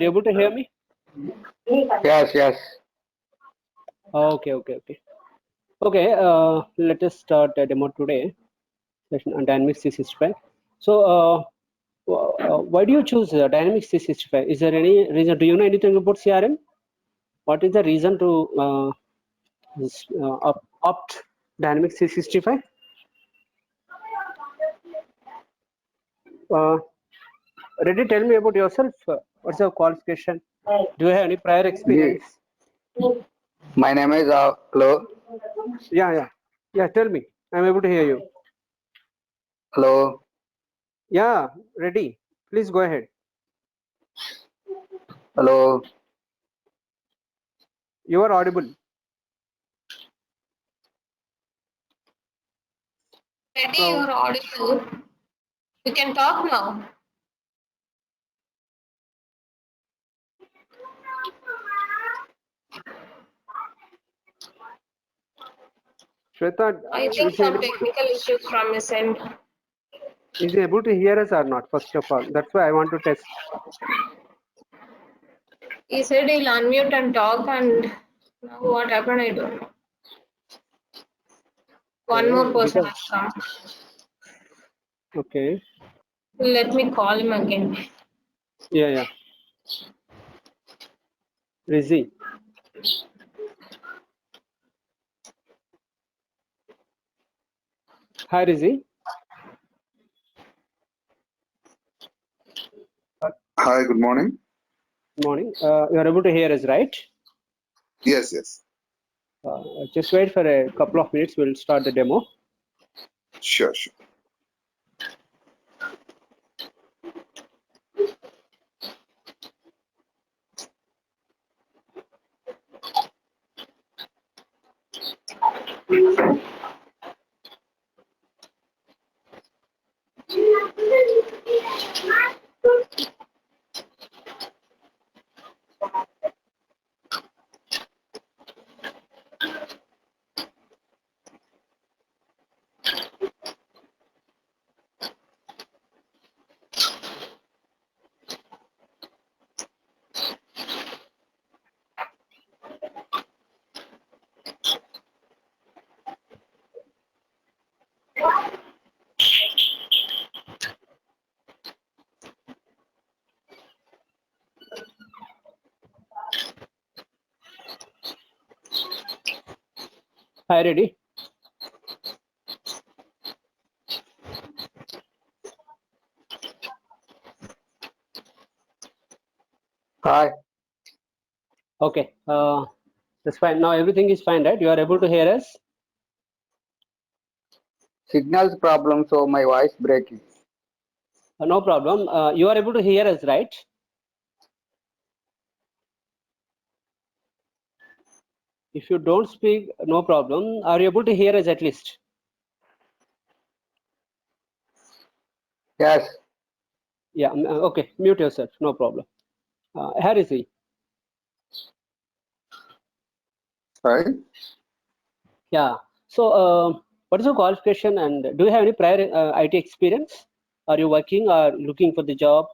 Are you able to hear me? Yes, yes. Okay. Okay, let us start a demo today, session on Dynamics 365. So, why do you choose Dynamics 365? Is there any reason? Do you know anything about CRM? What is the reason to opt Dynamics 365? Reddy, tell me about yourself. What's your qualification? Do you have any prior Ye- experience? My name is hello. Yeah. Tell me. I'm able to hear you. Hello. Yeah, Reddy, please go ahead. Hello. You are audible. Reddy, you're audible. You can talk now. Shweta, I think some technical issues from his end. is he able to hear us or not? First of all, that's why I want to test. He said he'll unmute and talk, and now what happened, I don't know. One more person has come. Okay. Let me call him again. Yeah. Rizzi. Hi, Rizzi. Hi, good morning. Morning. You are able to hear us, right? Yes, yes. Just wait for a couple of minutes. We'll start the demo. Sure. Hi, Reddy. Hi. Okay. That's fine. Now everything is fine, right? You are able to hear us? Signals problem, so my voice breaking. No problem. You are able to hear us, right? If you don't speak, no problem. Are you able to hear us at least? Yes. Yeah. Okay. Mute yourself. No problem. Here is he. Hi. Yeah. So, what is your qualification and do you have any prior IT experience? Are you working or looking for the job?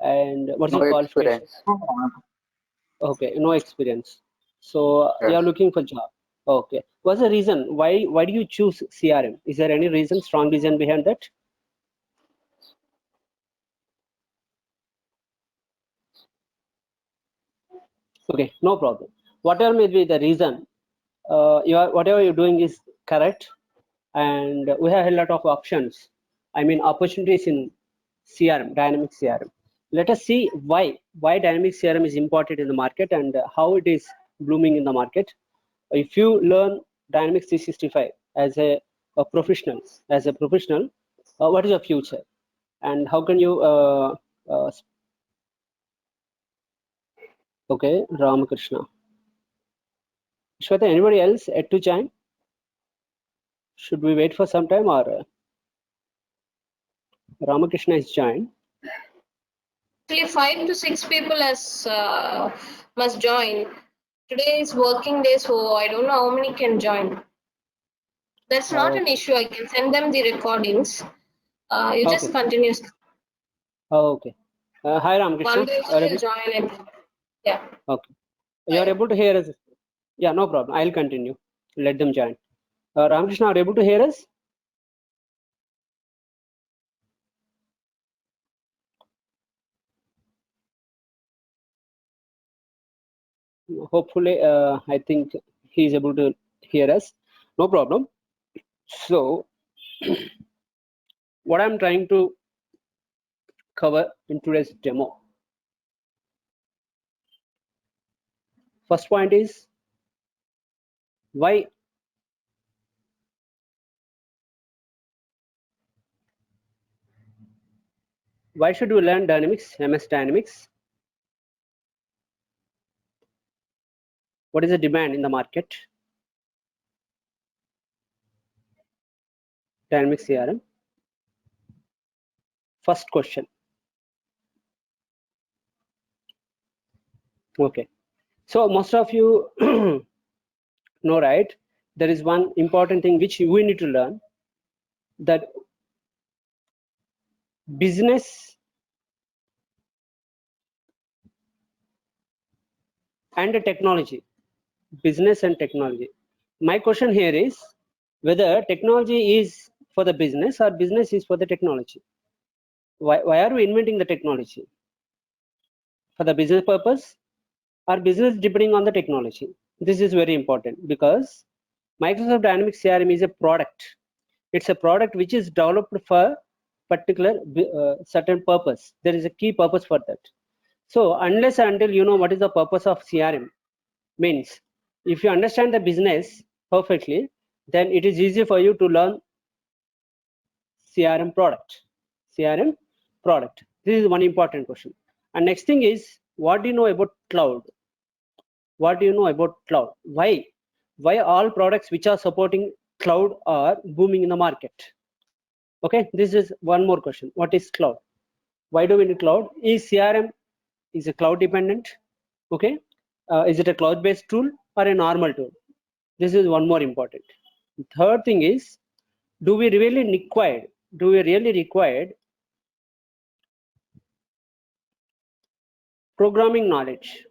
And what's No your qualification? experience. Okay, no experience. So you are Yes. looking for job. Okay. What's the reason? Why do you choose CRM? Is there any reason, strong reason behind that? Okay, no problem. Whatever may be the reason, whatever you're doing is correct, and we have a lot of options. I mean, opportunities in CRM, dynamic CRM. Let us see why dynamic CRM is important in the market and how it is blooming in the market. If you learn Dynamics 365 as a professional, what is your future, and how can you? Okay, Ramakrishna. Shweta, anybody else yet to join? Should we wait for some time or Ramakrishna is joined? Actually, 5 to 6 people must join. Today is working day, so I don't know how many can join. That's not an issue. I can send them the recordings. You just continue. Okay. Hi Ramakrishna. One day Are will able- join it. Yeah. Okay. You are able to hear us? Yeah, no problem. I'll continue. Let them join. Ramakrishna, are you able to hear us? Hopefully, I think he is able to hear us. No problem. So, what I'm trying to cover in today's demo. First point is why should we learn Dynamics, MS Dynamics? What is the demand in the market? Dynamics CRM. First question. Okay. So most of you know, right? There is one important thing which we need to learn, that business and technology. Business and technology. My question here is whether technology is for the business or business is for the technology. Why are we inventing the technology? For the business purpose or business depending on the technology? This is very important because Microsoft Dynamics CRM is a product. It's a product which is developed for particular certain purpose. There is a key purpose for that. So unless and until you know what is the purpose of CRM, means if you understand the business perfectly, then it is easy for you to learn CRM product. CRM product. This is one important question. And next thing is, what do you know about cloud? What do you know about cloud? Why all products which are supporting cloud are booming in the market? Okay, this is one more question. What is cloud? Why do we need cloud? Is CRM is a cloud dependent? Okay, is it a cloud based tool or a normal tool? This is one more important. Third thing is, do we really require programming knowledge?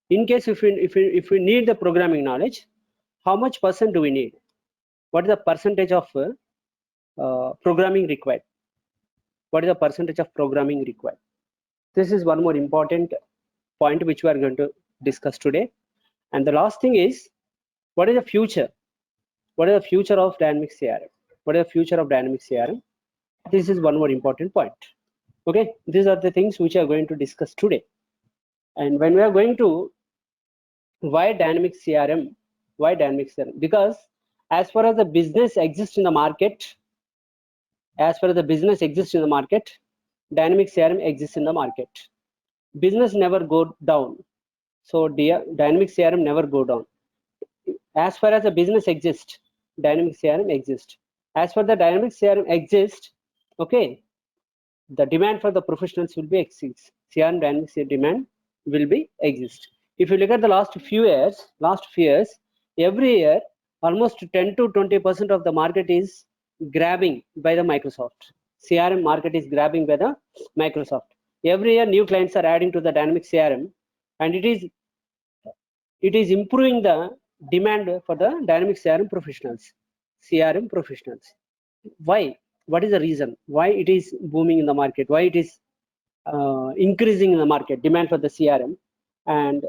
In case if we need the programming knowledge, how much percent do we need? What is the percentage of programming required? What is the percentage of programming required? This is one more important point which we are going to discuss today. And the last thing is, what is the future? What is the future of Dynamics CRM? What is the future of Dynamics CRM? This is one more important point. Okay, these are the things which we are going to discuss today. And when we are going to why Dynamics CRM? Why Dynamics CRM? Because as far as the business exists in the market, Dynamics CRM exists in the market. Business never go down. So Dynamics CRM never go down. As far as the business exists, Dynamics CRM exists. As far the Dynamics CRM exists, okay, the demand for the professionals will be exists. CRM Dynamics demand will be exist. If you look at the last few years, every year almost 10 to 20% of the market is grabbing by the Microsoft. CRM market is grabbing by the Microsoft. Every year new clients are adding to the Dynamics CRM, and it is improving the demand for the Dynamics CRM professionals. Why? What is the reason? Why it is booming in the market? Why it is increasing in the market, demand for the CRM? And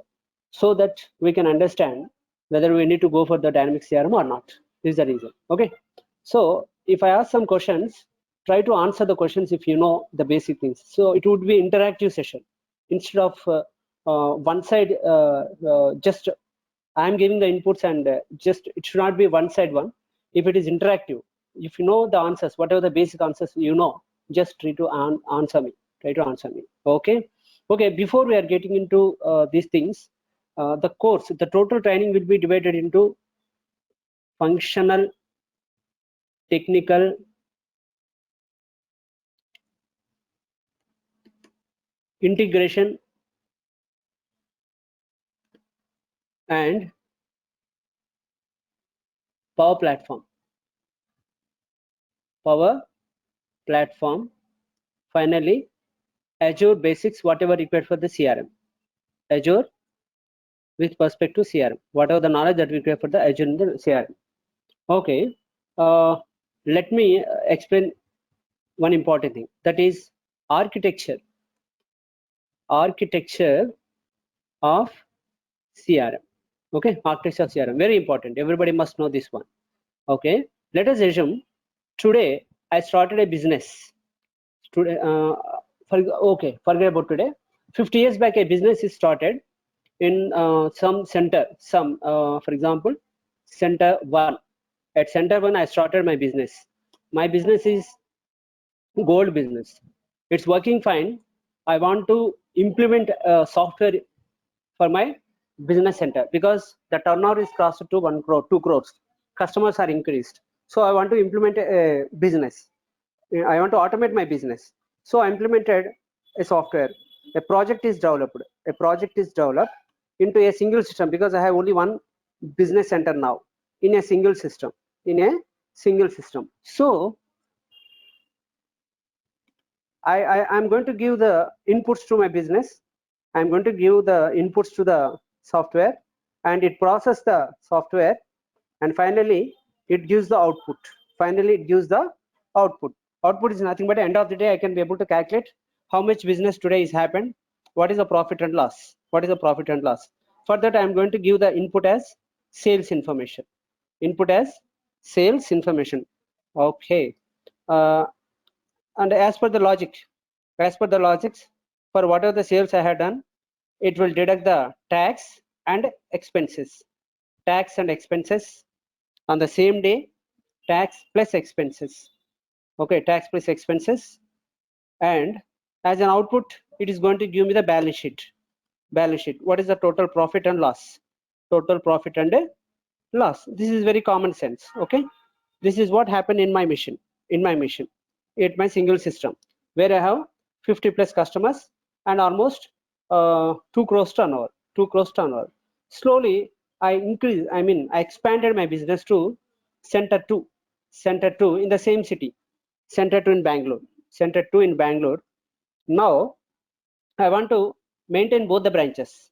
so that we can understand whether we need to go for the Dynamics CRM or not. This is the reason. Okay. So if I ask some questions, try to answer the questions if you know the basic things. So it would be interactive session. Instead of one side, just I'm giving the inputs and just it should not be one side one. If it is interactive, if you know the answers, whatever the basic answers you know, just try to answer me. Okay. Before we are getting into these things, the course, the total training will be divided into functional, technical, integration, and Power Platform. finally Azure basics, whatever required for the CRM. Azure with respect to CRM, whatever the knowledge that we require for the Azure in the CRM. Okay, let me explain one important thing, that is architecture of CRM. Okay, architecture of CRM, very important. Everybody must know this one. Okay, let us assume today I started a business. Today, forget about today. 50 years back, a business is started in some center. For example, center 1. At center 1, I started my business. My business is gold business. It's working fine. I want to implement software for my business center because the turnover is crossed to 1 crore, 2 crores. Customers are increased. So I want to implement a business. I want to automate my business. So I implemented a software. A project is developed. Into a single system because I have only one business center now in a single system. So I'm going to give the inputs to my business. I'm going to give the inputs to the software, and it processes the software, and finally it gives the output. Output is nothing but at the end of the day I can be able to calculate how much business today is happened, what is the profit and loss. For that I'm going to give the input as sales information. Okay. And as per the logics, for whatever the sales I had done, it will deduct the tax and expenses on the same day. Tax plus expenses. Okay, tax plus expenses, and as an output it is going to give me the balance sheet. What is the total profit and loss? This is very common sense. Okay, this is what happened in my mission, at my single system, where I have 50 plus customers and almost 2 crores turnover. Slowly I expanded my business to center 2 in the same city, center 2 in Bangalore. Now I want to maintain both the branches.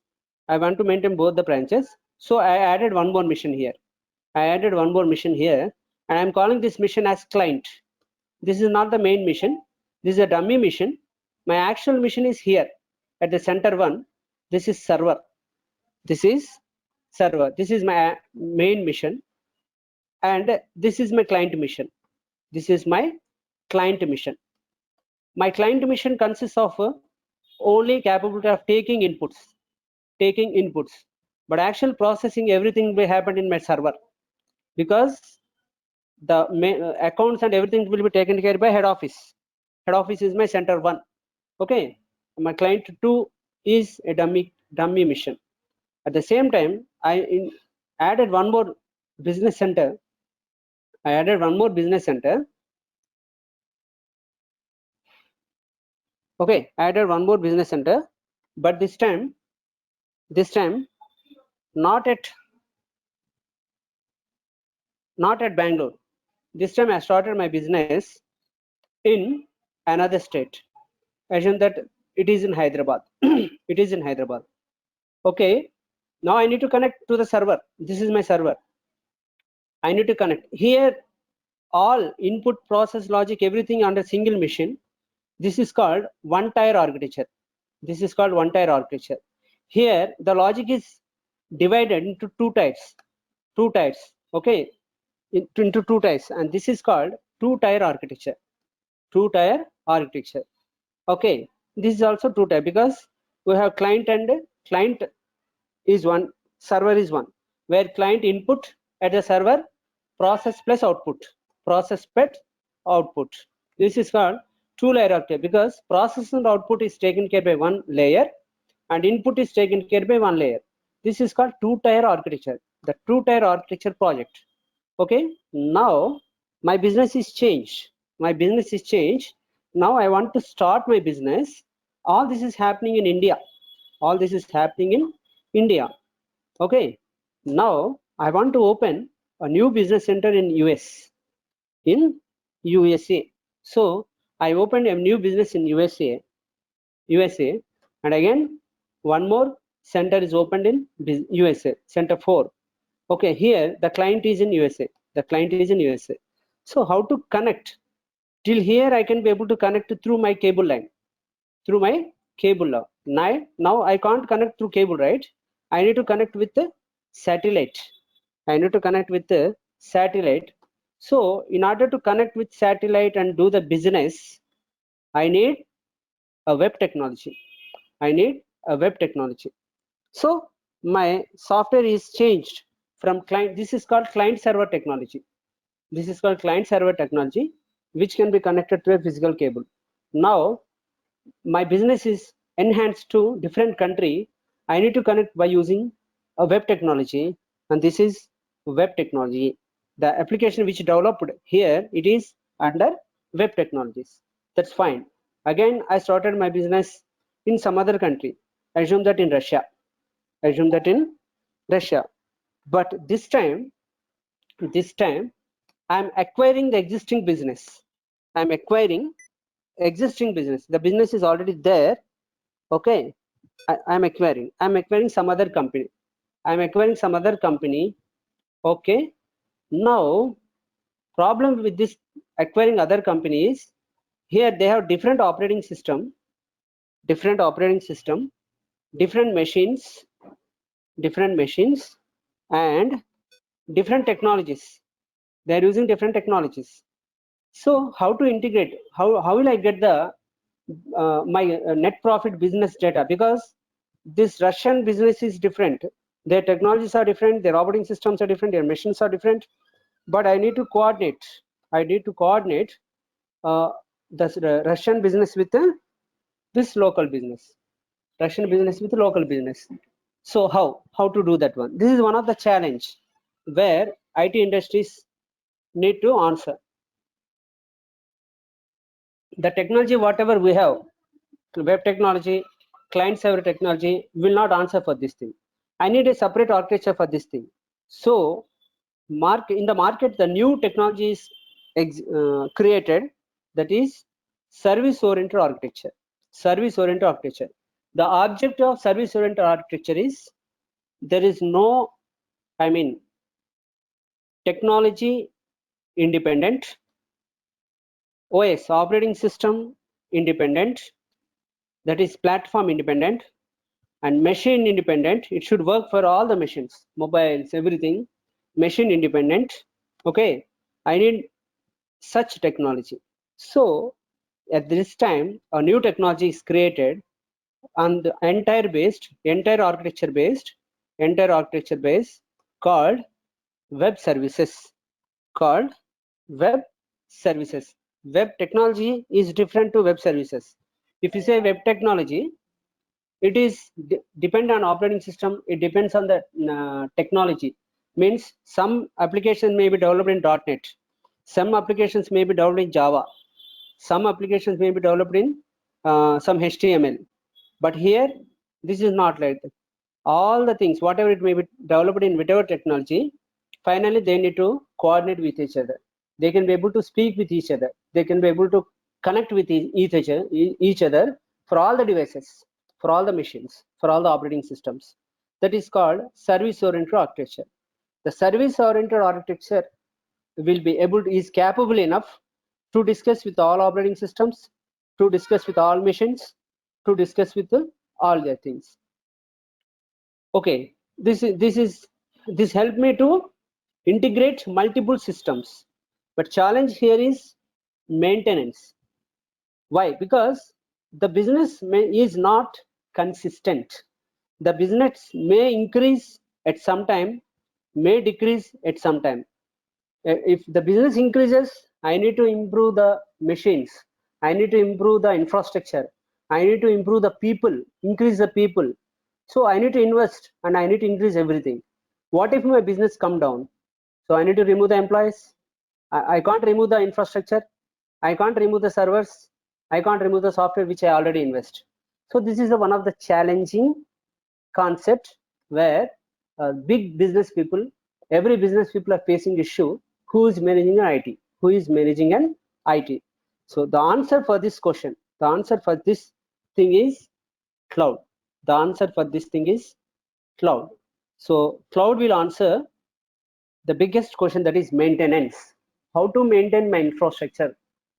So I added one more mission here. And I'm calling this mission as client. This is not the main mission. This is a dummy mission. My actual mission is here at the center 1. This is server. This is my main mission, and this is my client mission. My client mission consists of only capability of taking inputs, but actual processing, everything will happen in my server, because the accounts and everything will be taken care by head office. Head office is my center 1. Okay, my client 2 is a dummy mission. At the same time, I added one more business center. Okay, added one more business center, but this time not at Bangalore. This time I started my business in another state. Assume that it is in Hyderabad. Okay, now I need to connect to the server. This is my server. I need to connect here. All input, process, logic, everything under single machine. This is called one-tier architecture. Here the logic is divided into two types. Okay, into two types, and this is called two-tier architecture. Okay, this is also two type because we have client is one, server is one, where client input at the server, process plus output. This is called two-layer architecture because process and output is taken care by one layer and input is taken care by one layer. This is called two-tier architecture, the two-tier architecture project. Okay, now my business is changed. Now I want to start my business. All this is happening in India. Okay, now I want to open a new business center in USA. So I opened a new business in USA, and again one more center is opened in USA, center 4. Okay, here the client is in USA. The client is in USA. So how to connect? Till here I can be able to connect through my cable line, through my cable line. Now I can't connect through cable, right? I need to connect with the satellite. I need to connect with the satellite. So in order to connect with satellite and do the business, I need a web technology. I need a web technology. So my software is changed from client. This is called client server technology. This is called client server technology, which can be connected to a physical cable. Now my business is enhanced to different country. I need to connect by using a web technology, and this is web technology. The application which developed here, it is under web technologies. That's fine. Again, I started my business in some other country. I assume that in Russia. I assume that in Russia. But this time I'm acquiring the existing business. I'm acquiring existing business. The business is already there. Okay, I'm acquiring some other company. Okay, now problem with this acquiring other companies, here they have different operating system, different machines, and different technologies. They're using different technologies. So how to integrate? How will I get the my net profit business data? Because this Russian business is different. Their technologies are different. Their operating systems are different. Their machines are different. But I need to coordinate. The Russian business with this local business. Russian business with local business. So how to do that one? This is one of the challenge where IT industries need to answer. The technology whatever we have, web technology, client server technology, will not answer for this thing. I need a separate architecture for this thing. So in the market, the new technology is created, that is service oriented architecture. The object of service oriented architecture is there is no, technology independent, OS operating system independent, that is platform independent, and machine independent. It should work for all the machines, mobiles, everything, machine independent. Okay, I need such technology. So at this time a new technology is created on the entire architecture based called web services. Web technology is different to web services. If you say web technology, it is depend on operating system. It depends on the technology. Means some applications may be developed in .NET, some applications may be developed in Java, some applications may be developed in some HTML. But here this is not like that. All the things whatever it may be developed in whatever technology, finally they need to coordinate with each other. They can be able to speak with each other. They can be able to connect with each other for all the devices, for all the machines, for all the operating systems. That is called service oriented architecture. The service oriented architecture is capable enough to discuss with all operating systems, to discuss with all machines, to discuss with all their things. Okay, this helped me to integrate multiple systems. But challenge here is maintenance. Why? Because the business is not consistent. The business may increase at some time, may decrease at some time. If the business increases, I need to improve the machines, I need to improve the infrastructure, I need to improve the people, increase the people. So I need to invest and I need to increase everything. What if my business come down? So I need to remove the employees. I can't remove the infrastructure, I can't remove the servers, I can't remove the software which I already invest. So this is one of the challenging concept where big business people, every business people are facing issue. Who is managing an IT? Who is managing an IT? So the answer for this question, the answer for this thing is cloud. The answer for this thing is cloud. So cloud will answer the biggest question, that is maintenance. How to maintain my infrastructure,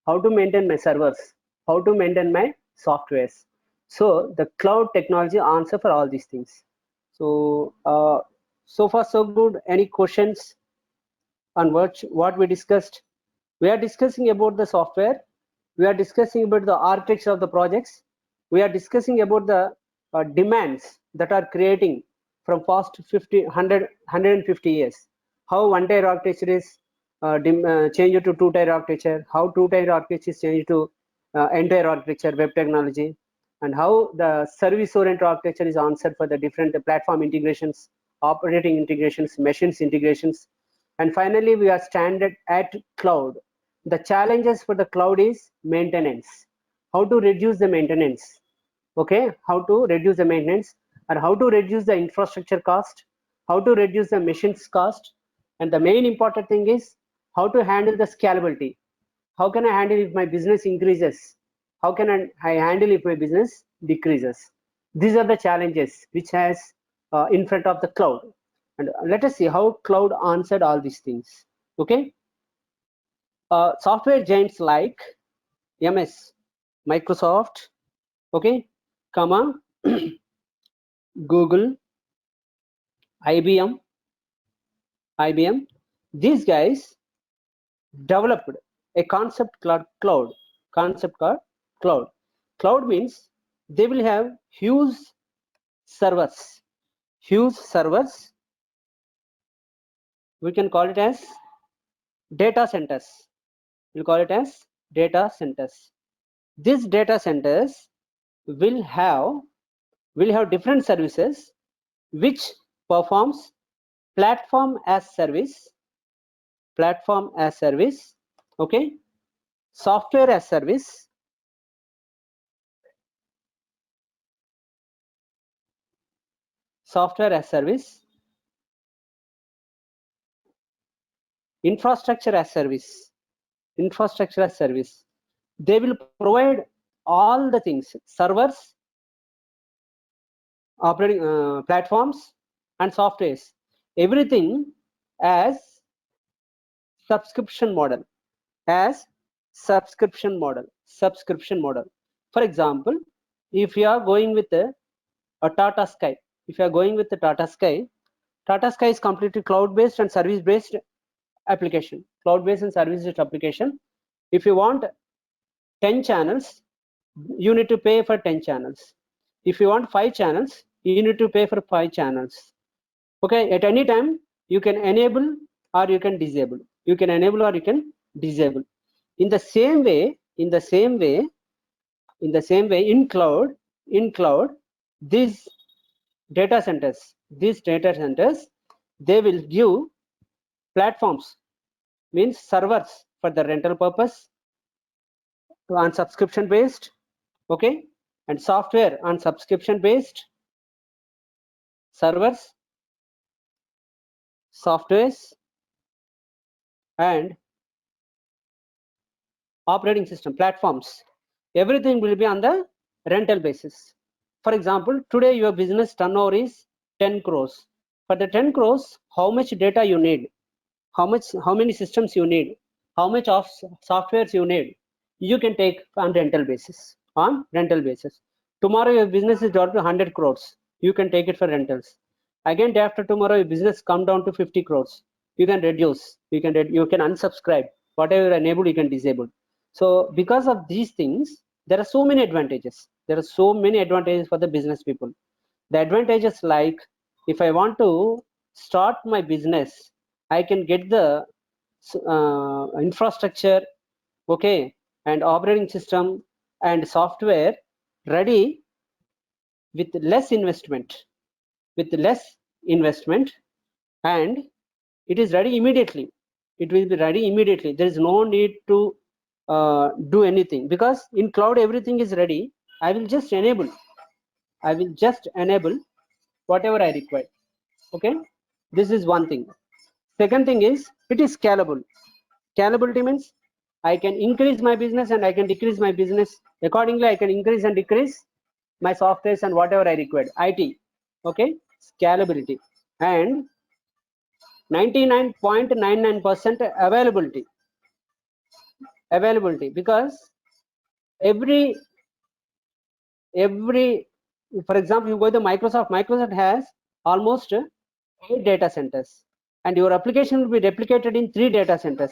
how to maintain my servers, how to maintain my softwares. So the cloud technology answer for all these things. So so far so good. Any questions on what we discussed? We are discussing about the software, we are discussing about the architecture of the projects, we are discussing about the demands that are creating from past 50 100 150 years, how one tier architecture is changed to two tier architecture, how two tier architecture is changed to entire architecture, web technology, and how the service oriented architecture is answered for the different platform integrations, operating integrations, machines integrations. And finally we are standard at cloud. The challenges for the cloud is maintenance, how to reduce the maintenance, okay, how to reduce the maintenance, and how to reduce the infrastructure cost, how to reduce the machines cost, and the main important thing is how to handle the scalability. How can I handle if my business increases? How can I handle if my business decreases? These are the challenges which has in front of the cloud. And let us see how cloud answered all these things. Okay. Software giants like MS, Microsoft, okay, comma, Google, IBM, these guys developed a concept called cloud. Concept called cloud. Cloud means they will have huge servers. Huge servers. We can call it as data centers. We'll call it as data centers. These data centers will have different services which performs platform as service, okay, software as service, infrastructure as service, They will provide all the things, servers, operating platforms, and softwares, everything as subscription model. For example, if you are going with a Tata Sky, Tata Sky is completely cloud-based and service-based application. If you want 10 channels, you need to pay for 10 channels. If you want 5 channels, you need to pay for 5 channels. Okay, at any time you can enable or you can disable. In the same way, in cloud, these data centers, they will give platforms, means servers for the rental purpose on subscription based, okay, and software on subscription based, servers, softwares, and operating system platforms, everything will be on the rental basis. For example, today your business turnover is 10 crores. For the 10 crores, how much data you need, how many systems you need, how much of softwares you need, you can take on rental basis. Tomorrow your business is down to 100 crores, you can take it for rentals. Again, day after tomorrow your business come down to 50 crores, you can reduce, you can unsubscribe, whatever you enable you can disable. So because of these things, there are so many advantages for the business people. The advantages, like if I want to start my business, I can get the infrastructure, okay, and operating system and software ready with less investment, and it is ready immediately. There is no need to do anything, because in cloud everything is ready. I will just enable whatever I require. Okay, this is one thing. Second thing is, it is scalable. Scalability means I can increase my business and I can decrease my business. Accordingly, I can increase and decrease my softwares and whatever I required. IT, okay, scalability, and 99.99% availability, because every, for example, you go to Microsoft has almost 8 data centers, and your application will be replicated in 3 data centers.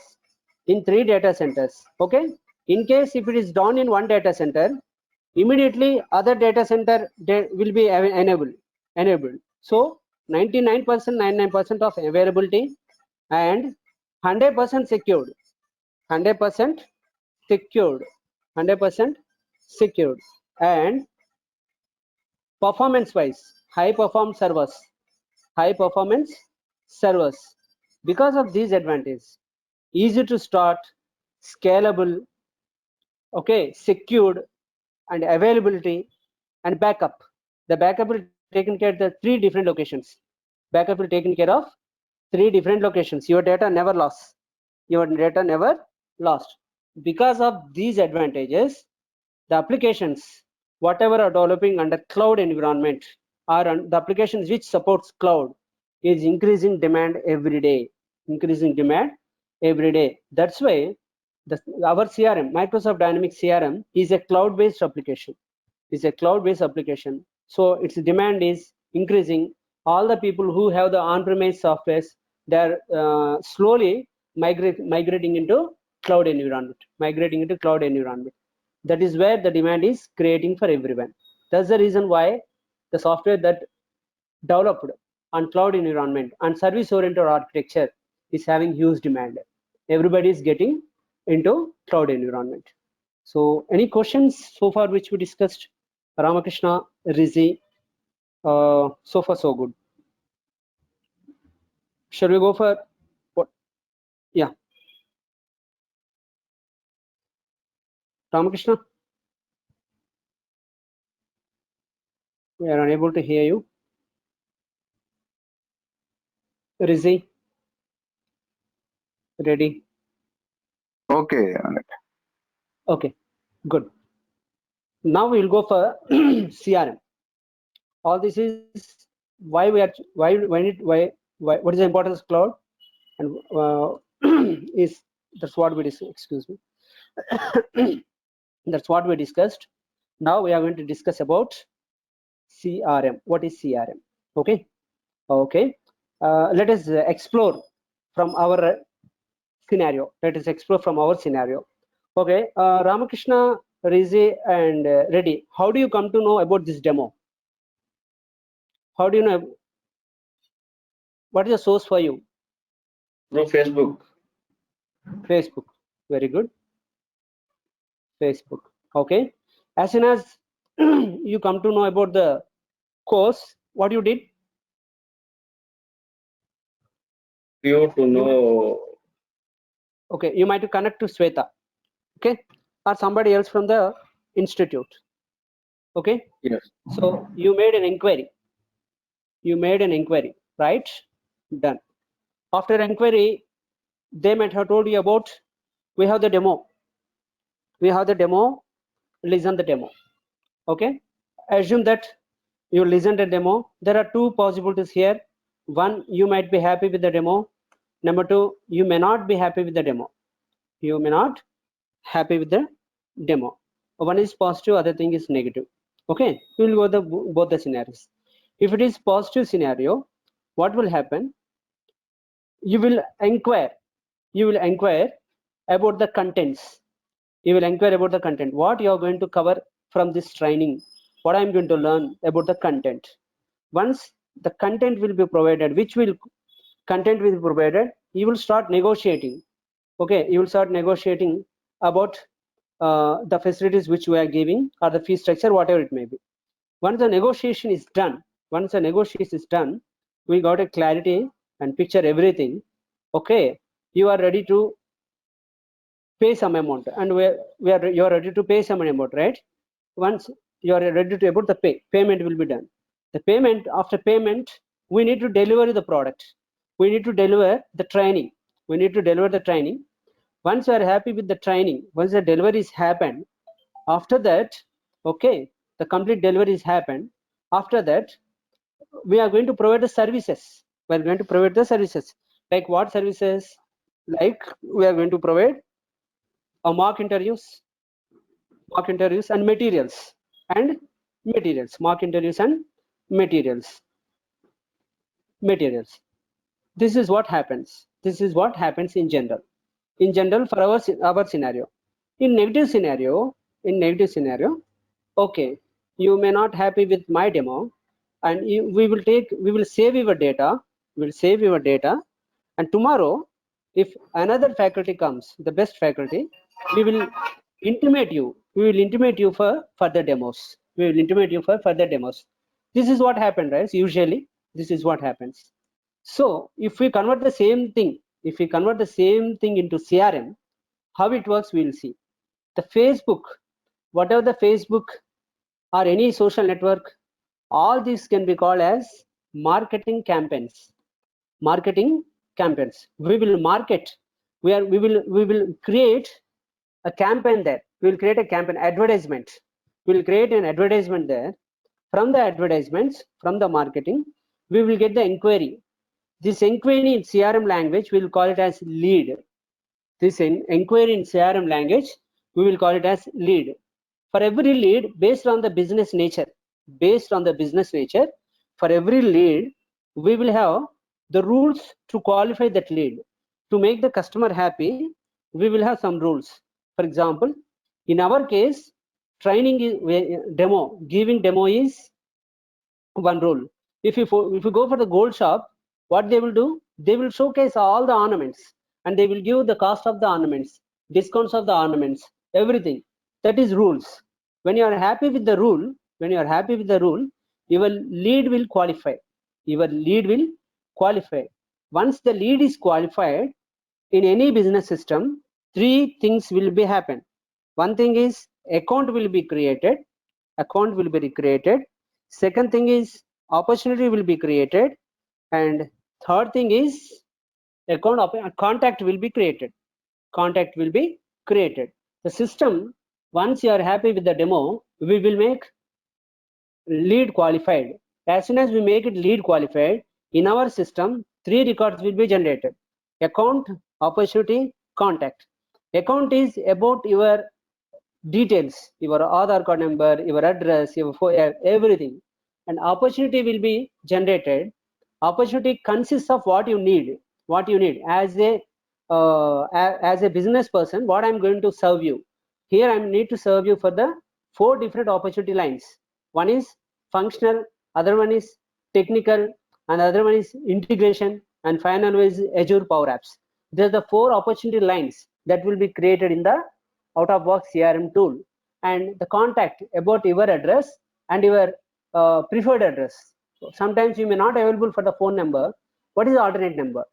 Okay, in case if it is done in one data center, immediately other data center will be enabled. So 99% of availability and 100% secured, 100% secured, and performance wise, high performance servers. Because of these advantages, easy to start, scalable, okay, secured, and availability, and backup. The backup will taken care of the 3 different locations. Backup will taken care of 3 different locations. Your data never lost. Because of these advantages, the applications whatever are developing under cloud environment, or the applications which supports cloud, is increasing demand every day. That's why our CRM, Microsoft Dynamics CRM, is a cloud-based application. So its demand is increasing. All the people who have the on-premise softwares, they are slowly migrating into cloud environment. That is where the demand is creating for everyone. That's the reason why the software that developed on cloud environment and service-oriented architecture is having huge demand. Everybody is getting into cloud environment. So any questions so far which we discussed? Ramakrishna, Rizzi, so far so good. Shall we go for what? Yeah. Ramakrishna? We are unable to hear you. Rizzi? Ready? Okay. Okay, good. Now we will go for CRM. All this is why what is the importance of cloud, and that's what we discussed. Excuse me. That's what we discussed. Now we are going to discuss about CRM. What is CRM? Okay. Let us explore from our scenario. Okay, Ramakrishna, Rizzi, and Reddy, how do you come to know about this demo? How do you know? What is the source for you? No, Facebook. Very good. Facebook. Okay. As soon as you come to know about the course, what you did? You to know. Okay, you might connect to Sweta, okay, or somebody else from the institute. Okay. Yes. So you made an inquiry. Right? Done. After inquiry, they might have told you about, we have the demo. Listen the demo. Okay. Assume that you listen to the demo. There are 2 possibilities here. One, you might be happy with the demo. Number 2, you may not be happy with the demo. One is positive, other thing is negative. Okay, we will go both the scenarios. If it is positive scenario, what will happen? You will inquire about the contents. What you are going to cover from this training, what I am going to learn about the content. Once the content will be provided, you will start negotiating. Okay, you will start negotiating about the facilities which we are giving, or the fee structure, whatever it may be. Once the negotiation is done, we got a clarity and picture everything. Okay, you are ready to pay some amount, and you are ready to pay some amount, right? Once you are ready to about the payment will be done. After payment, we need to deliver the product. We need to deliver the training. Once you are happy with the training, once the deliveries happen, after that, okay, the complete deliveries happen. After that, we are going to provide the services. We are going to provide the services. Like what services? Like we are going to provide a mock interviews and materials mock interviews and materials. This is what happens. This is what happens in general. In general, for our scenario. In negative scenario, okay, you may not happy with my demo, and we will save your data. We'll save your data, and tomorrow, if another faculty comes, the best faculty, we will intimate you. We will intimate you for further demos. We will intimate you for further demos. This is what happened, right? Usually, this is what happens. So if we convert the same thing, into CRM, how it works, we'll see. The Facebook, whatever the Facebook or any social network, all these can be called as marketing campaigns. We will market. We will create a campaign there. We will create a campaign advertisement. We will create an advertisement there. From the advertisements, from the marketing, we will get the inquiry. This inquiry in CRM language, we will call it as lead. This inquiry in CRM language, we will call it as lead. For every lead, based on the business nature, for every lead, we will have the rules to qualify that lead. To make the customer happy, we will have some rules. For example, in our case, training is giving demo is one rule. If you go for the gold shop, what they will do, they will showcase all the ornaments, and they will give the cost of the ornaments, discounts of the ornaments, everything. That is rules. When you are happy with the rule, your lead will qualify. Once the lead is qualified, in any business system, three things will be happen. One thing is account will be created. Second thing is opportunity will be created, and third thing is contact will be created. The system, once you are happy with the demo, we will make lead qualified. As soon as we make it lead qualified, in our system, three records will be generated: account, opportunity, contact. Account is about your details, your Aadhaar card number, your address, your phone, everything. And opportunity will be generated. Opportunity consists of what you need as a business person. What I'm going to serve you here, I need to serve you for the 4 different opportunity lines. One is functional, other one is technical, and other one is integration, and final is Azure Power Apps. These are the 4 opportunity lines that will be created in the out-of-box CRM tool. And the contact about your address and your preferred address. So sometimes you may not available for the phone number. What is the alternate number?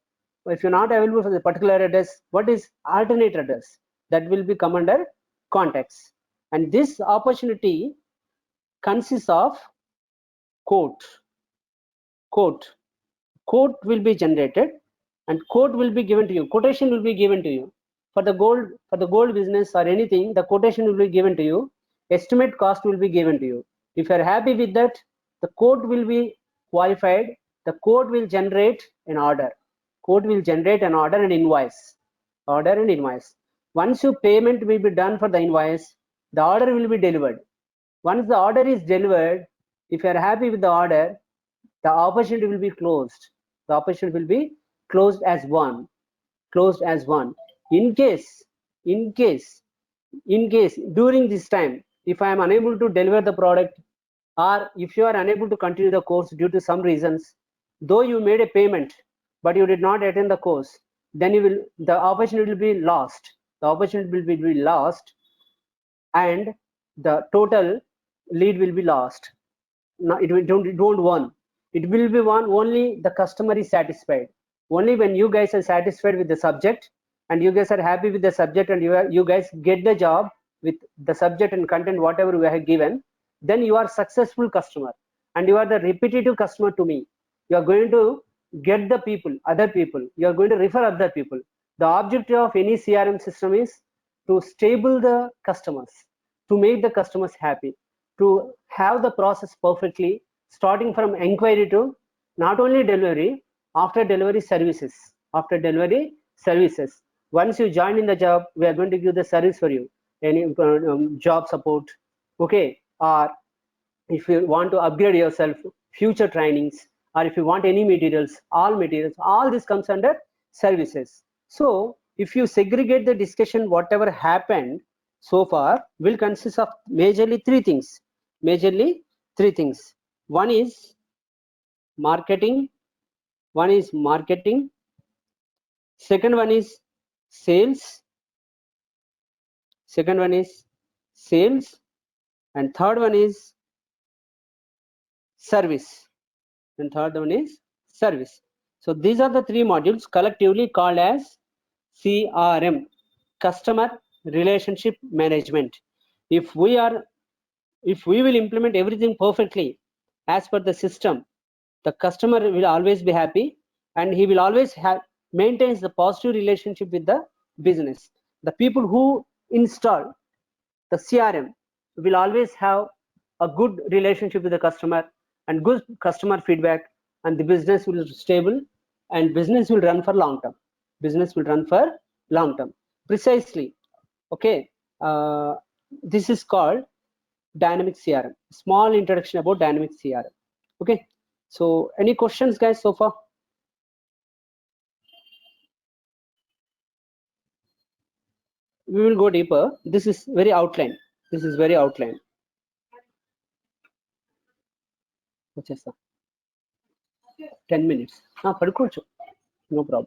If you're not available for the particular address, what is alternate address? That will be come under contacts. And this opportunity consists of quote will be generated, and quote will be given to you. Quotation will be given to you. For the gold business or anything, the quotation will be given to you. Estimate cost will be given to you. If you are happy with that, the quote will be qualified. The quote will generate an order. And invoice. Once your payment will be done for the invoice, the order will be delivered. Once the order is delivered, if you are happy with the order, the opportunity will be closed. As one. In case during this time, if I am unable to deliver the product, or if you are unable to continue the course due to some reasons, though you made a payment but you did not attend the course, then the opportunity will be lost. And the total lead will be lost. Now it won't won. It will be won only the customer is satisfied. Only when you guys are satisfied with the subject, and you guys are happy with the subject, and you guys get the job with the subject and content whatever we have given, then you are successful customer, and you are the repetitive customer to me. You are going to get the other people. You are going to refer other people. The objective of any CRM system is to stable the customers, to make the customers happy, to have the process perfectly, starting from inquiry to not only delivery, after delivery services. After delivery services. Once you join in the job, we are going to give the service for you, any job support, okay, or if you want to upgrade yourself, future trainings, or if you want any materials, all this comes under services. So if you segregate the discussion, whatever happened so far will consist of majorly three things. One is marketing, second one is sales, and third one is service. So these are the three modules collectively called as CRM, customer relationship management. If we will implement everything perfectly as per the system, the customer will always be happy and he will always maintains the positive relationship with the business. The people who install the CRM will always have a good relationship with the customer and good customer feedback, and the business will be stable and business will run for long term. Precisely. Okay. This is called dynamic CRM. Small introduction about dynamic CRM. Okay. So any questions, guys, so far? We will go deeper. This is very outline. 10 minutes. No problem.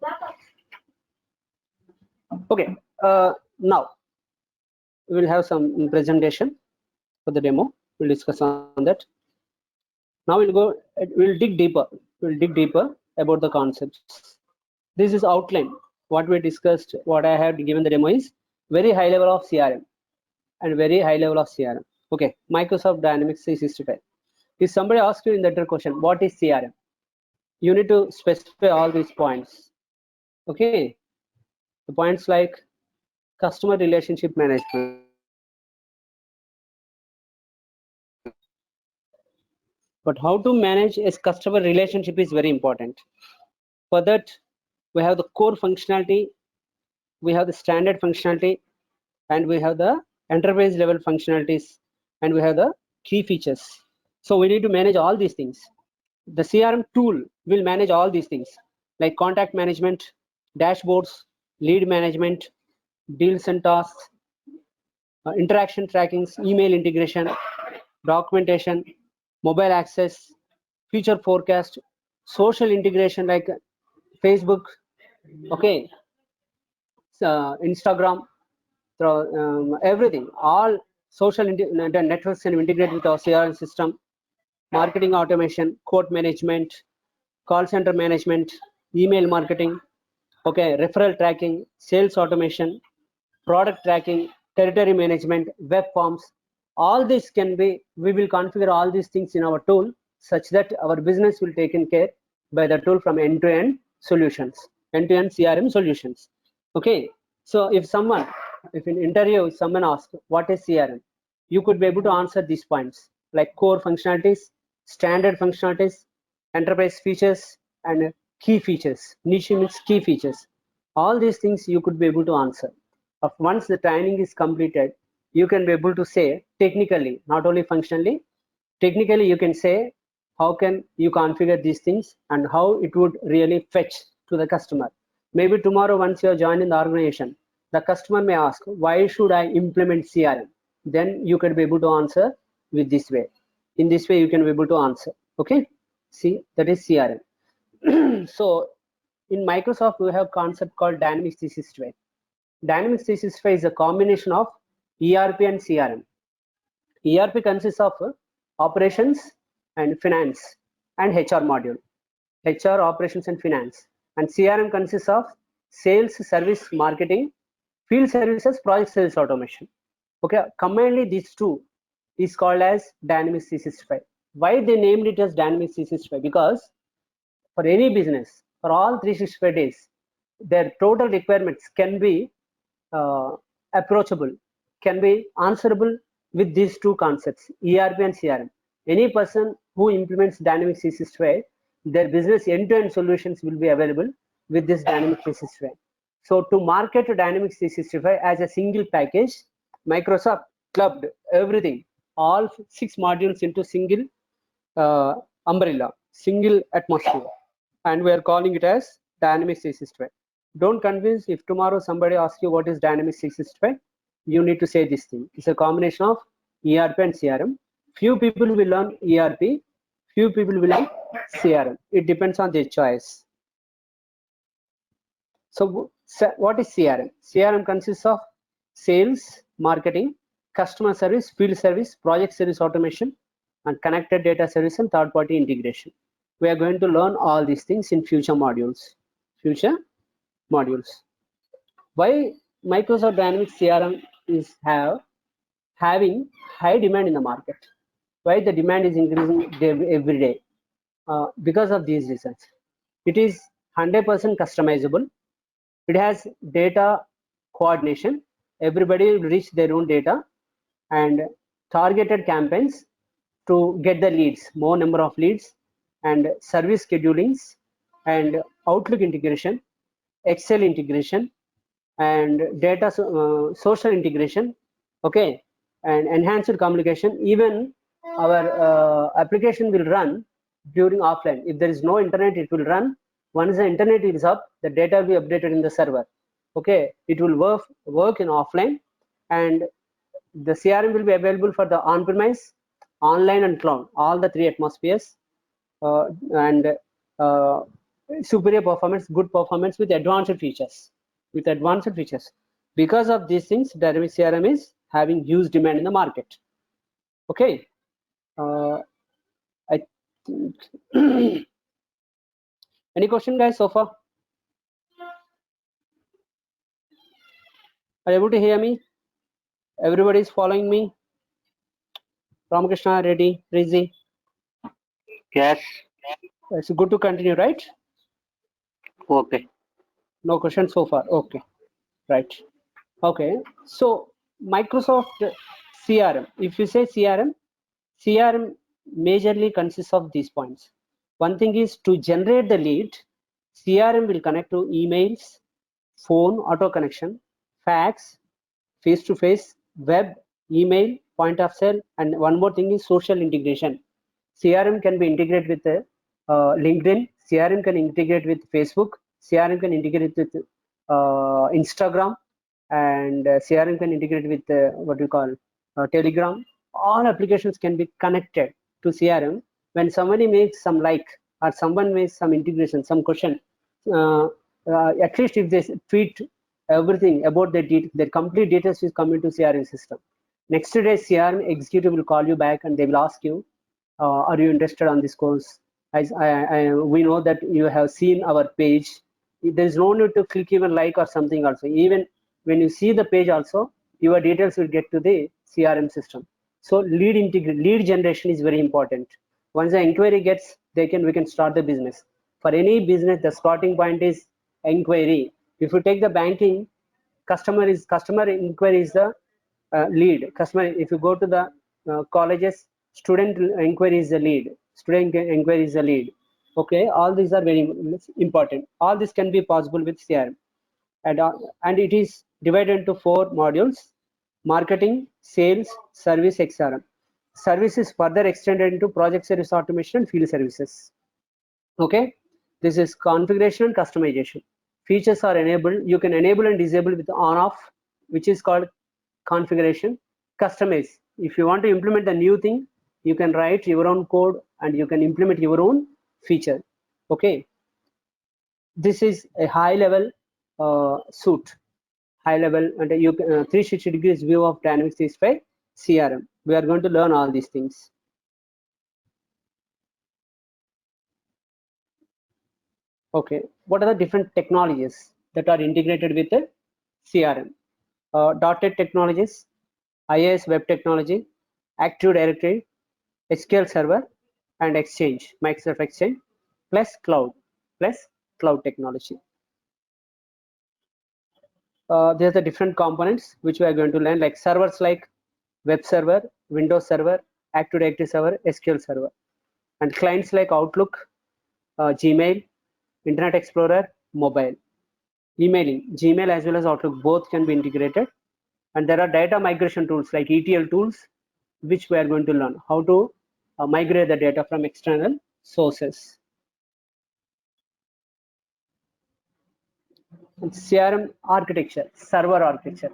Okay. Now we will have some presentation for the demo. We'll discuss on that. Now we'll dig deeper about the concepts. This is outline. What we discussed, what I have given the demo is very high level of CRM. Okay, Microsoft Dynamics 365. If somebody asks you in that question, what is CRM? You need to specify all these points. Okay, the points like customer relationship management. But how to manage a customer relationship is very important. For that, we have the core functionality, we have the standard functionality, and we have the enterprise level functionalities, and we have the key features. So we need to manage all these things. The CRM tool will manage all these things like contact management, dashboards, lead management, deals and tasks, interaction trackings, email integration, documentation, mobile access, feature forecast, social integration like Facebook, okay, Instagram, everything, all social networks can integrate with our CRM system, marketing automation, quote management, call center management, email marketing, okay, referral tracking, sales automation, product tracking, territory management, web forms. All this can be, we will configure all these things in our tool such that our business will taken care by the tool from end-to-end solutions, end-to-end CRM solutions. Okay, so if in interview someone asks what is CRM, you could be able to answer these points like core functionalities, standard functionalities, enterprise features, and key features, niche mix key features. All these things you could be able to answer. Once the training is completed, you can be able to say technically, not only functionally, technically you can say how can you configure these things and how it would really fetch to the customer. Maybe tomorrow once you are joining the organization, the customer may ask, why should I implement CRM? Then you can be able to answer with this way. In this way you can be able to answer. Okay, see, that is CRM. So in Microsoft we have a concept called Dynamics 365. Dynamics 365 is a combination of ERP and CRM. ERP consists of operations and finance and HR module, HR, operations and finance, and CRM consists of sales, service, marketing, field services, project sales automation. Okay, combinedly these two is called as Dynamics 365. Why they named it as Dynamics 365? Because for any business, for all 365 days, their total requirements can be approachable, can be answerable with these two concepts, ERP and CRM. Any person who implements Dynamics 365, their business end-to-end solutions will be available with this Dynamics 365. So to market Dynamics 365 as a single package, Microsoft clubbed everything, all 6 modules into single umbrella, single atmosphere, and we are calling it as Dynamics 365. Don't confuse. If tomorrow somebody asks you what is Dynamics 365, you need to say this thing. It's a combination of ERP and CRM. Few people will learn ERP, few people will learn CRM. It depends on their choice. So what is CRM? CRM consists of sales, marketing, customer service, field service, project service automation, and connected data service and third-party integration. We are going to learn all these things in future modules. Why Microsoft Dynamics CRM is having high demand in the market? Why the demand is increasing every day? Because of these reasons. It is 100% customizable. It has data coordination. Everybody will reach their own data, and targeted campaigns to get the leads, more number of leads, and service schedulings, and Outlook integration, Excel integration, and data social integration, okay, and enhanced communication. Even our application will run during offline. If there is no internet, it will run. Once the internet is up, the data will be updated in the server. Okay, it will work in offline, and the CRM will be available for the on-premise, online, and cloud, all the 3 atmospheres, and superior performance, good performance with advanced features. Because of these things, Dynamics CRM is having huge demand in the market. Okay, I think any question, guys, so far? Are you able to hear me? Everybody is following me? Ramakrishna, Reddy, Rizzi? Yes. It's good to continue, right? Okay. No questions so far. Okay, right. Okay, so Microsoft CRM. If you say CRM majorly consists of these points. One thing is to generate the lead. CRM will connect to emails, phone auto connection, fax, face-to-face, web, email, point of sale, and one more thing is social integration. CRM can be integrated with LinkedIn. CRM can integrate with Facebook. CRM can integrate with Instagram, and CRM can integrate with what we call Telegram. All applications can be connected to CRM. When somebody makes some like, or someone makes some integration, some question, at least if they tweet everything about their complete details is coming to CRM system. Next day, CRM executive will call you back and they will ask you, are you interested on this course? We know that you have seen our page. There is no need to click even like or something also. Even when you see the page also, your details will get to the CRM system. So lead generation is very important. Once the inquiry gets, we can start the business. For any business, the starting point is inquiry. If you take the banking, customer inquiry is the lead. If you go to the colleges, student inquiry is the lead. Student inquiry is the lead. Okay, all these are very important. All this can be possible with CRM, and it is divided into 4 modules: marketing, sales, service, XRM. Service is further extended into project service automation and field services. Okay, this is configuration and customization. Features are enabled. You can enable and disable with on-off, which is called configuration. Customize. If you want to implement a new thing, you can write your own code and you can implement your own feature. Okay, this is a high-level suit. High level, and you 360 degrees view of Dynamics 365 CRM. We are going to learn all these things. Okay, what are the different technologies that are integrated with the CRM? .NET technologies, IIS web technology, Active Directory, SQL Server, and Exchange, Microsoft Exchange, plus cloud technology. there's the different components which we are going to learn, like servers like web server, Windows server, Active Directory server, SQL server, and clients like Outlook, Gmail, Internet Explorer, mobile. Emailing, Gmail as well as Outlook, both can be integrated. And there are data migration tools like ETL tools, which we are going to learn how to migrate the data from external sources. CRM architecture, server architecture.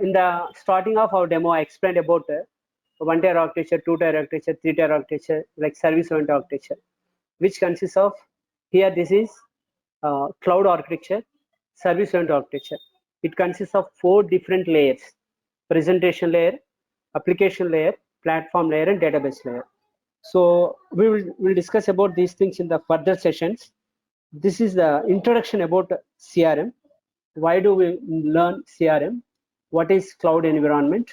In the starting of our demo, I explained about one-tier architecture, two-tier architecture, three-tier architecture, like service-oriented architecture, which consists of, here this is cloud architecture, service-oriented architecture. It consists of 4 different layers: presentation layer, application layer, platform layer, and database layer. So we'll discuss about these things in the further sessions. This is the introduction about CRM. Why do we learn CRM? What is cloud environment?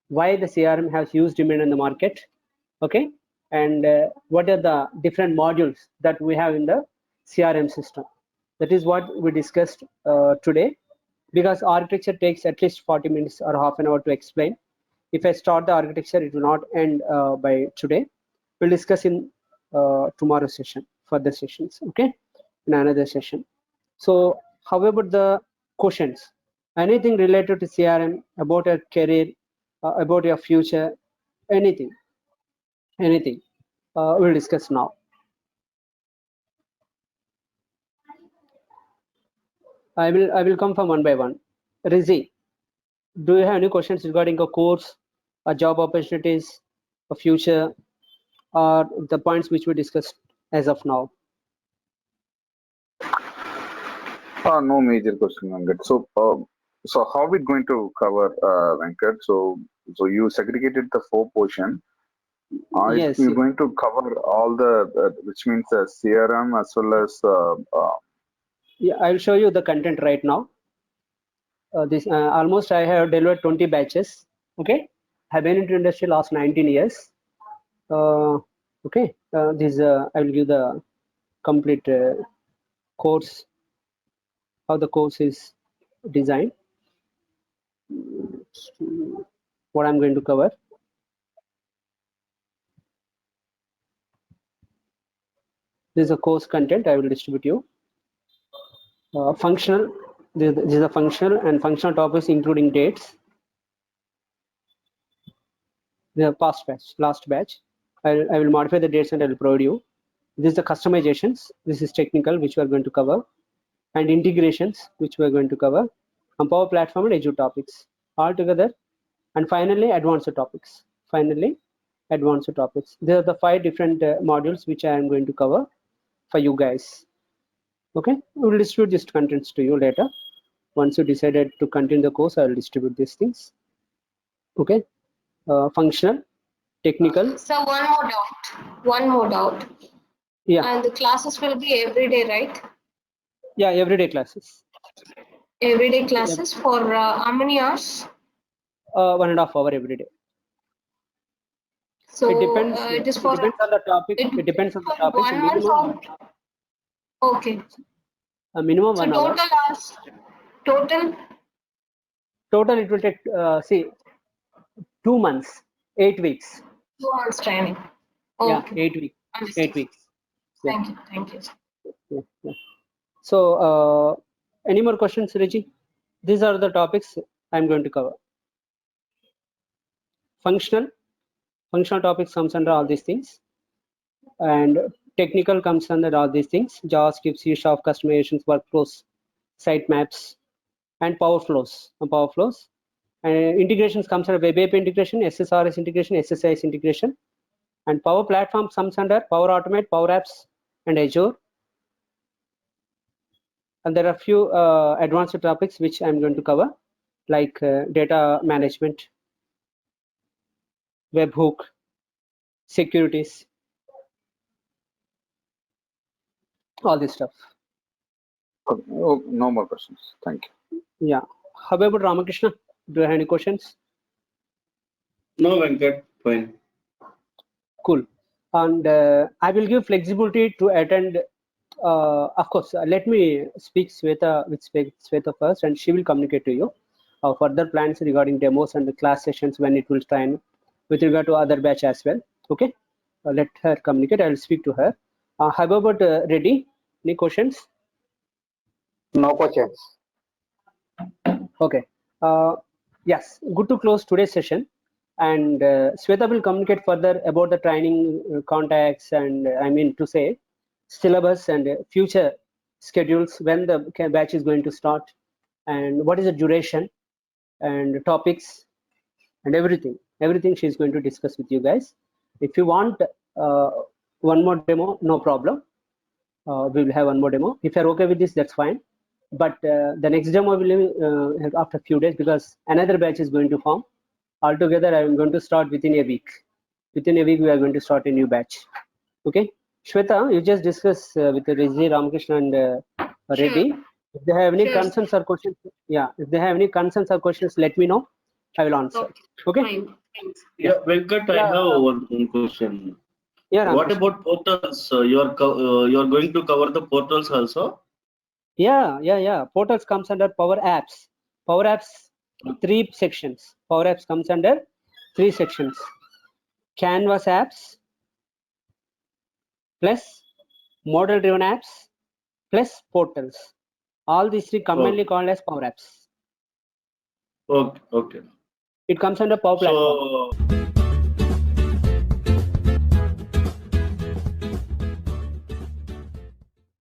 Why the CRM has huge demand in the market? Okay, and what are the different modules that we have in the CRM system? That is what we discussed today. Because architecture takes at least 40 minutes or half an hour to explain. If I start the architecture, it will not end by today. We'll discuss in tomorrow's session, further sessions, okay, in another session. So how about the questions? Anything related to CRM, about your career, about your future, anything, we'll discuss now. I will come from one by one. Rizzi, do you have any questions regarding a course, a job opportunities, a future, or the points which we discussed as of now? No major question, Venkat. So how we going to cover, Venkat? So you segregated the 4 portion. Yes. You're going to cover all the, which means CRM as well as. Yeah, I'll show you the content right now. This almost I have delivered 20 batches. Okay, I've been into industry last 19 years. Okay, this I will give the complete course, how the course is designed, what I'm going to cover. This is a course content I will distribute you. Functional, this is a functional and functional topics including dates. The past batch, last batch. I will modify the dates and I will provide you. This is the customizations. This is technical, which we are going to cover, and integrations, which we are going to cover, and Power Platform and Azure topics all together, and finally advanced topics. Finally, advanced topics. There are the 5 different modules which I am going to cover for you guys. Okay, we will distribute these contents to you later. Once you decided to continue the course, I will distribute these things. Okay, functional, technical. So one more doubt. Yeah. And the classes will be every day, right? Yeah, everyday classes. Everyday classes for how many hours? 1.5 hours every day. So it depends. It is for. It depends on the topic. It depends on the topic. 1 month or. Okay. A minimum So 1 hour. total hours. Total it will take see 2 months, 8 weeks. 2 months training. Okay. Yeah, 8 weeks. Understood. 8 weeks. Yeah. Thank you. Yeah. So any more questions, Reggie? These are the topics I'm going to cover. Functional topics comes under all these things, and technical comes under all these things: JavaScript, C#, customizations, workflows, sitemaps, and power flows. And integrations comes under web API integration, SSRS integration, SSIS integration, and Power Platform comes under Power Automate, Power Apps, and Azure. And there are a few advanced topics which I'm going to cover, like data management, webhook, securities, all this stuff. Oh, no more questions. Thank you. Yeah. How about Ramakrishna? Do you have any questions? No, Venkat, fine. Cool. And I will give flexibility to attend of course, let me speak Sweta first, and she will communicate to you further plans regarding demos and the class sessions when it will train with regard to other batch as well. Okay, let her communicate. I will speak to her. How about Reddy? Any questions? No questions. Okay. Yes, good to close today's session. And Sweta will communicate further about the training contacts and I mean to say syllabus and future schedules when the batch is going to start and what is the duration and topics and everything. Everything she's going to discuss with you guys. If you want one more demo, no problem. We will have one more demo. If you're okay with this, that's fine. But the next demo will be after a few days because another batch is going to form. Altogether, I'm going to start within a week. Within a week, we are going to start a new batch. Okay. Shweta, you just discuss with Rizzi, Ramakrishna, and Reddy. Sure. If they have any Sure, concerns or questions, yeah, if they have any concerns or questions, let me know. I will answer. Okay. Fine. Yeah, Venkat, I Yeah, have one question. Yeah, What Ramakrishna. about portals? You are going to cover the portals also? Yeah. Portals comes under Power Apps. Power Apps, 3 sections. Power Apps comes under 3 sections. Canvas apps plus model driven apps plus portals. All these 3 commonly called as Power Apps. Okay. It comes under Power Platform. So